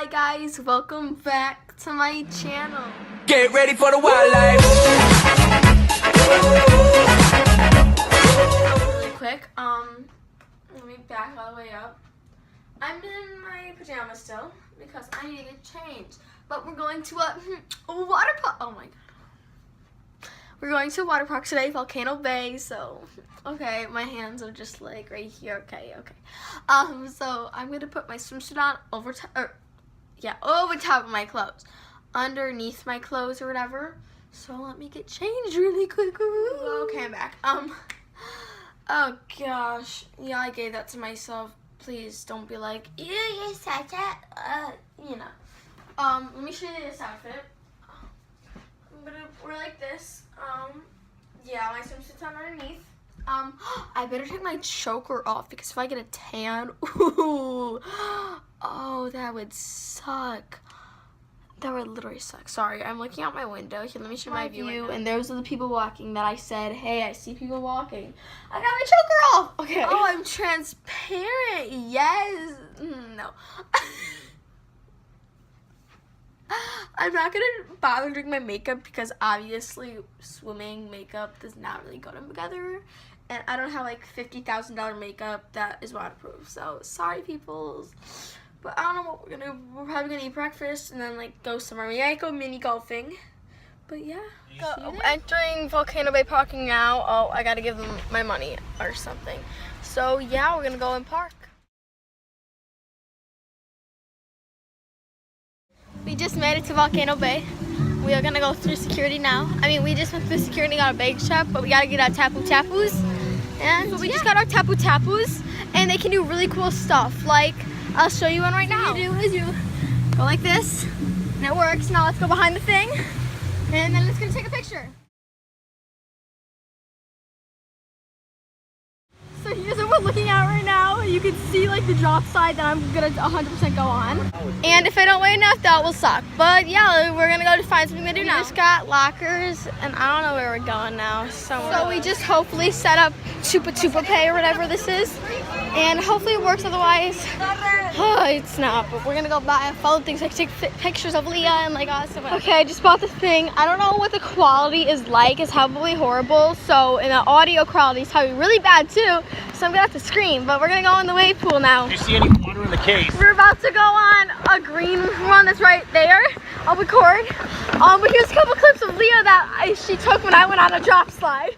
Hi guys, welcome back to my channel. Get ready for the wildlife. Really quick, let me back all the way up. I'm in my pajamas still because I need to get changed. But we're going to a water park. Oh my god. We're going to a water park today, Volcano Bay. So, okay, my hands are just like right here. Okay. So I'm gonna put my swimsuit on over top of my clothes, underneath my clothes or whatever. So let me get changed really quick. Okay, I'm back. Oh gosh, yeah, I gave that to myself. Please don't be like, ew, you're such a, let me show you this outfit. I'm gonna wear like this. Yeah, my swimsuit's on underneath. I better take my choker off because if I get a tan, ooh, oh, that would suck. That would literally suck. Sorry, I'm looking out my window. Here, let me show my view. And those are the people walking that I said, hey, I see people walking. I got my choker off. Okay. Oh, I'm transparent. Yes. No. I'm not going to bother doing my makeup because obviously swimming makeup does not really go together. And I don't have like $50,000 makeup that is waterproof. So sorry, peoples. But I don't know what we're going to do. We're probably going to eat breakfast and then like go somewhere. We might go mini golfing. But yeah. Entering Volcano Bay parking now. Oh, I got to give them my money or something. So yeah, we're going to go and park. We just made it to Volcano Bay. We are gonna go through security now. I mean, we just went through security, got a bag check, but we gotta get our tapu-tapus. And so we just got our tapu-tapus, and they can do really cool stuff. Like, I'll show you one right now. What do you do? Go like this, and it works. Now let's go behind the thing, and then let's go take a picture. So here's what we're looking at right now. You can see like the drop side that I'm gonna 100% go on. And if I don't weigh enough, that will suck. But yeah, we're gonna go to find something to do now. We just got lockers, and I don't know where we're going now. So we just hopefully set up Chupa Pay or whatever this is. And hopefully it works, otherwise, it's not. But we're gonna go buy follow things, like take pictures of Leah and like us. Okay, I just bought this thing. I don't know what the quality is like. It's probably horrible. So, and the audio quality is probably really bad too. So I'm gonna have to scream, but we're gonna go in the wave pool now. Do you see any water in the case? We're about to go on a green one that's right there. I'll record. But here's a couple clips of Leah that she took when I went on a drop slide.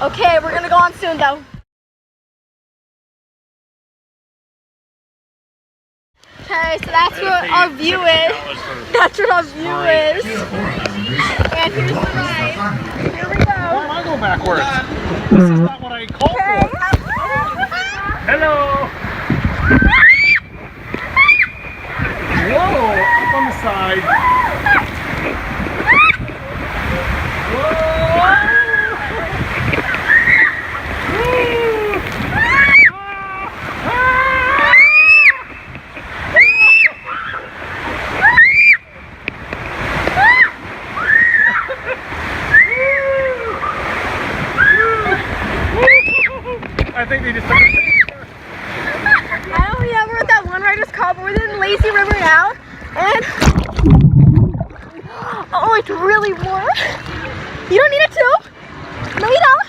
Okay, we're gonna go on soon though. Okay, so that's what our view is. That's what our view is. And here's the ride. Here we go. Why am I going backwards? This is not what I called for. Hello. Whoa, up on the side. I think they just took a picture. I don't remember what that one rider's called, but we're in Lazy River now. And oh, it's really warm. You don't need a tube. No, you don't.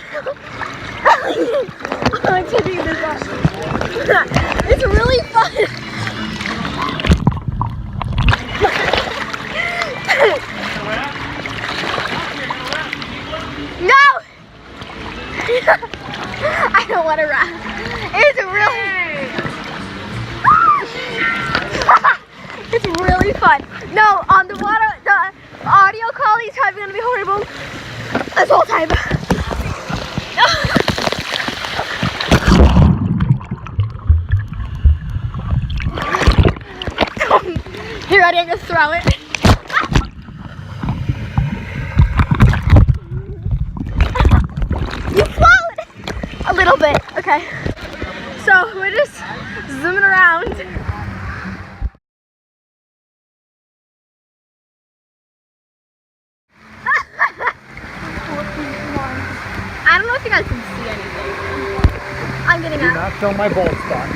I'm taking this off. It's really fun. No. I don't want to run. It's really fun. No, on the water, the audio quality is probably gonna be horrible this whole time. You ready? I'm gonna throw it. You float a little bit. Okay. So we're just zooming around. fill my bowl spot.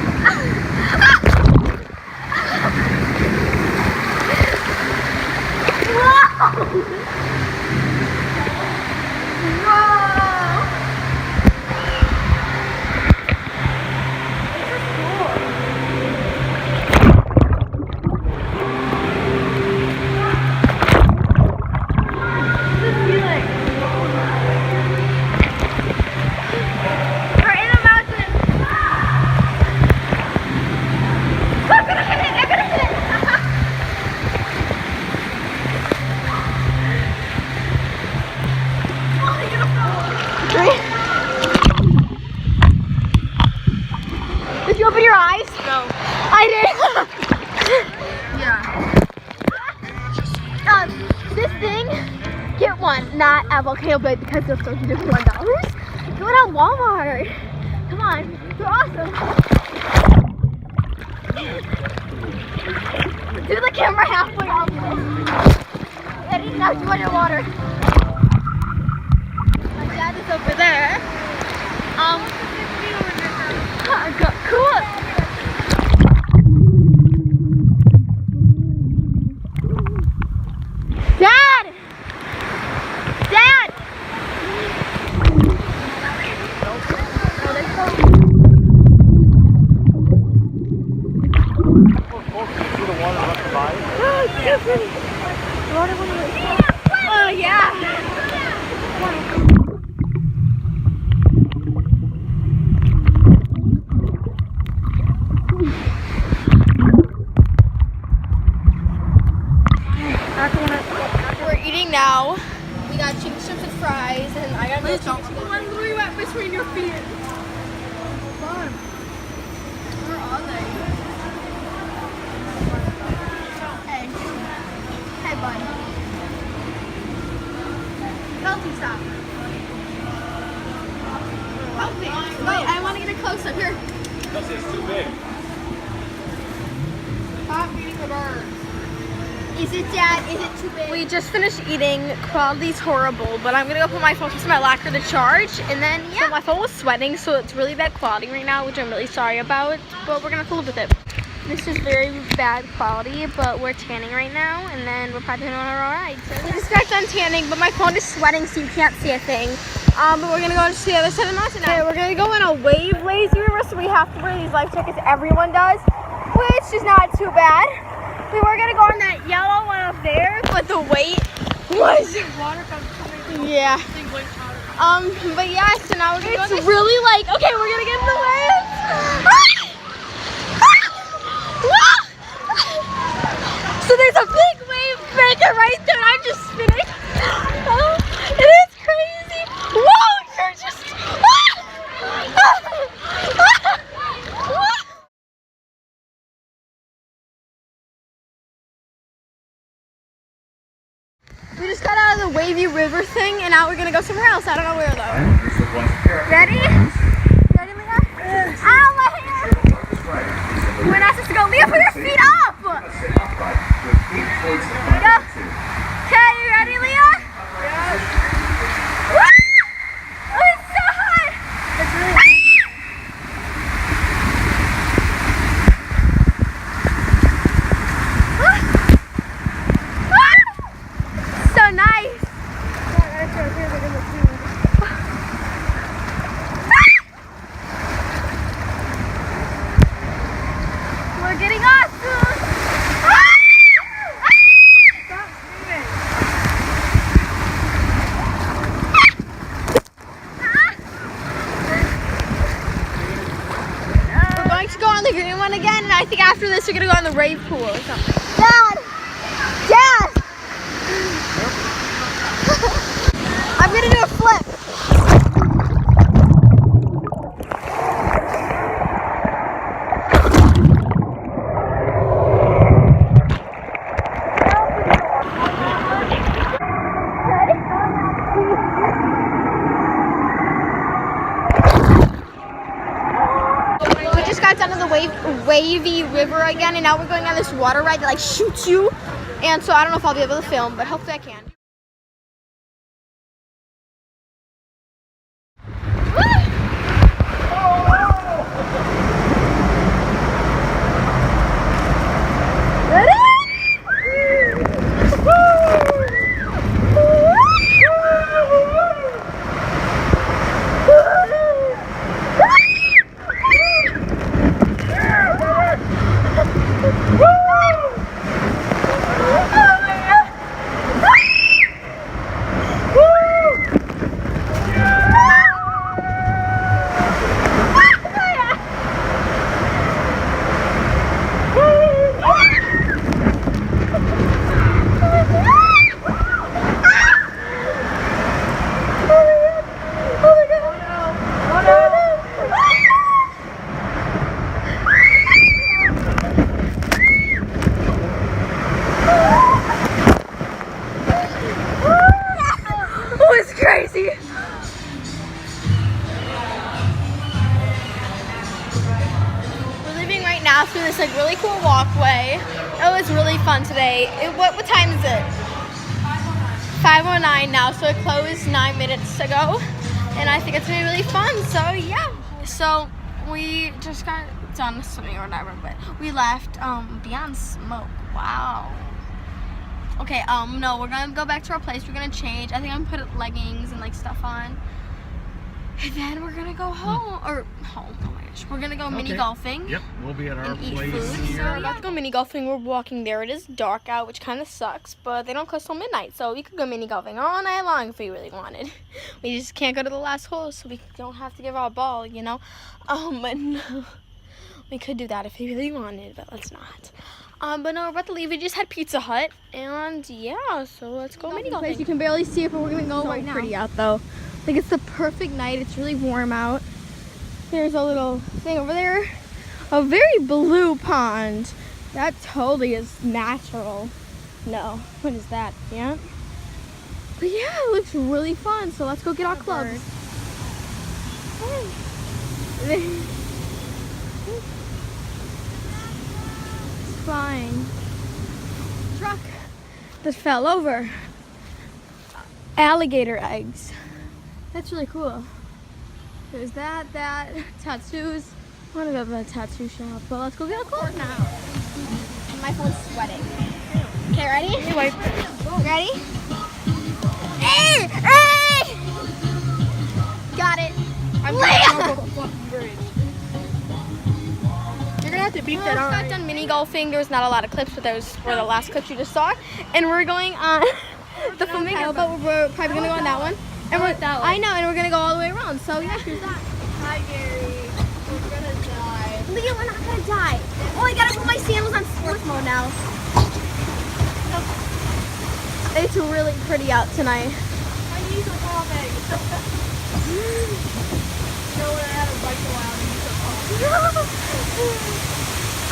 Did you open your eyes? No. I did. Yeah. This thing, get one, not at Volcano Bay because they're so $1. Go to Walmart. Come on, they're awesome. Do the camera halfway up. Eddie, now you underwater. My dad is over there. Cool. Dad! Dad! Oh, yeah. We're eating now. We got chicken strips and fries, and I got this. I'm literally wet between your feet. Fun. Where are they? Hey. Hey, bud. Healthy stop. Healthy. Wait, I want to get a close up here. Because it's too big. Stop feeding the birds. Is it, Dad? Is it too big? We just finished eating. Quality's horrible, but I'm gonna go put my phone to my locker to charge, and then yeah. So my phone was sweating, so it's really bad quality right now, which I'm really sorry about, but we're gonna have to live with it. This is very bad quality, but we're tanning right now, and then we're probably gonna on our ride. So we just got done tanning, but my phone is sweating, so you can't see a thing. But we're gonna go to the other side of the mountain now. Okay, we're gonna go in a wave lazy river, so we have to wear these life jackets. Everyone does, which is not too bad. We were gonna go on that yellow one up there, but the weight was yeah. But yeah, so now we're gonna go. It's really like okay, we're gonna get in the waves. So there's a big wave breaker right there, and I'm just spinning. It is crazy. Whoa, you're just. We just got out of the wavy river thing, and now we're gonna go somewhere else. I don't know where though. Ready? Ready, Leah? Yes. Ow, my hair! We're not supposed to go. Leah, put your feet up! There you go. Okay, you ready, Leah? Yes. Woo! Oh, it's so hot! It's really hot. So nice. We're getting off soon. Stop screaming. We're going to go on the green one again, and I think after this we're going to go on the rave pool or something. Dad! Dad! I'm gonna do a flip. We just got done to the wavy river again, and now we're going on this water ride that like shoots you. And so I don't know if I'll be able to film, but hopefully I can. this like really cool walkway. It was really fun today. What time is it? 5:09 now, so it closed 9 minutes ago, and I think it's gonna be really fun. So yeah, so we just got done swimming or whatever, but we left beyond smoke. Wow. Okay, no, we're gonna go back to our place. We're gonna change. I think I'm gonna put leggings and like stuff on, and then we're gonna go home or home. Oh my gosh, we're gonna go mini golfing. Yep, we'll be at our And eat place food. So here. we're about to go mini golfing. We're walking there. It is dark out, which kind of sucks, but they don't close till midnight, so we could go mini golfing all night long if we really wanted. We just can't go to the last hole, so we don't have to give our ball, you know. But no, we could do that if we really wanted, but let's not. But no, we're about to leave. We just had Pizza Hut, and yeah, so let's go mini golfing. You can barely see it, but we're gonna go right now. Pretty out though. Like it's the perfect night. It's really warm out. There's a little thing over there. A very blue pond. That totally is natural. No, what is that? Yeah. But yeah, it looks really fun. So let's go get our clubs. It's flying. Truck that fell over. Alligator eggs. That's really cool. There's that, tattoos. I want to go to the tattoo shop, but let's go get a clothes now. My phone's sweating. Okay, ready? Ready? Hey! Hey! Got it. I'm gonna go fucking bridge. You're gonna have to beat that on. We got done mini golfing. There was not a lot of clips, but those were the last clips you just saw. And we're going on the flamingo, but we're probably gonna go on that one. And we're that one. I know, and we're gonna go all the way around. So yeah, here's that. Hi, Gary. We're gonna die. Leah, we're not gonna die. Oh, I gotta put my sandals on sports mode now. It's really pretty out tonight. My knees are popping. You know when I had a bike a while, my knees are popping.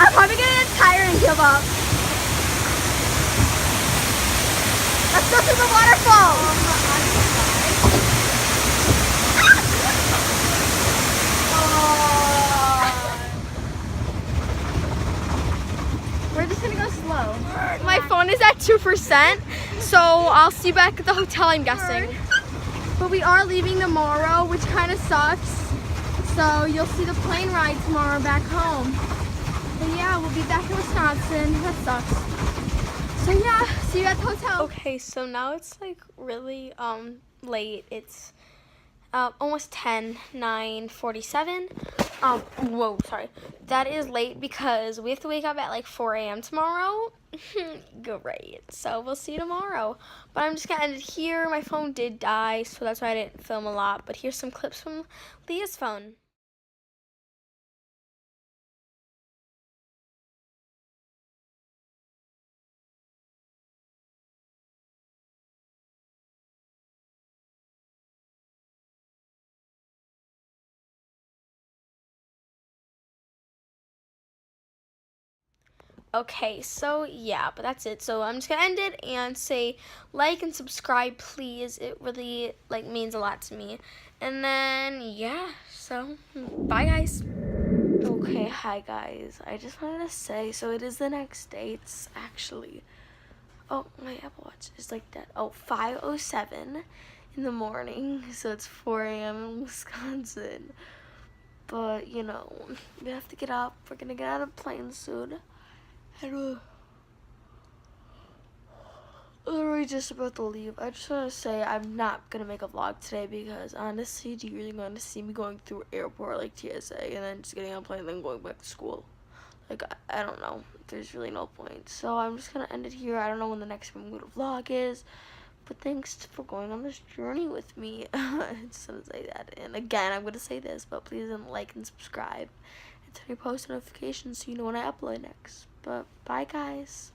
I'm probably gonna get tired and give up. Let's go to the waterfall. We're just gonna go slow. My phone is at 2%, so I'll see you back at the hotel, I'm guessing. But we are leaving tomorrow, which kind of sucks. So you'll see the plane ride tomorrow back home. But yeah, we'll be back in Wisconsin. That sucks. So yeah, see you at the hotel. Okay, so now it's like really late. It's almost 10, 9:47. Whoa, sorry. That is late because we have to wake up at like 4 a.m. tomorrow. Great. So we'll see you tomorrow. But I'm just gonna end it here. My phone did die, so that's why I didn't film a lot. But here's some clips from Leah's phone. Okay, so yeah, but that's it. So I'm just gonna end it and say like and subscribe, please. It really like means a lot to me. And then yeah, so bye guys. Okay, hi guys. I just wanted to say, so it is the next day. It's actually, oh, my Apple Watch is like that. Oh, 5:07 in the morning. So it's 4 a.m. in Wisconsin. But you know, we have to get up. We're gonna get out of the plane soon. And we're literally just about to leave. I just want to say I'm not going to make a vlog today because honestly, do you really want to see me going through airport like TSA and then just getting on a plane and then going back to school? Like, I don't know. There's really no point. So I'm just going to end it here. I don't know when the next vlog is. But thanks for going on this journey with me. I just want to say that. And again, I'm going to say this, but please like and subscribe. And turn your post notifications so you know when I upload next. But bye guys.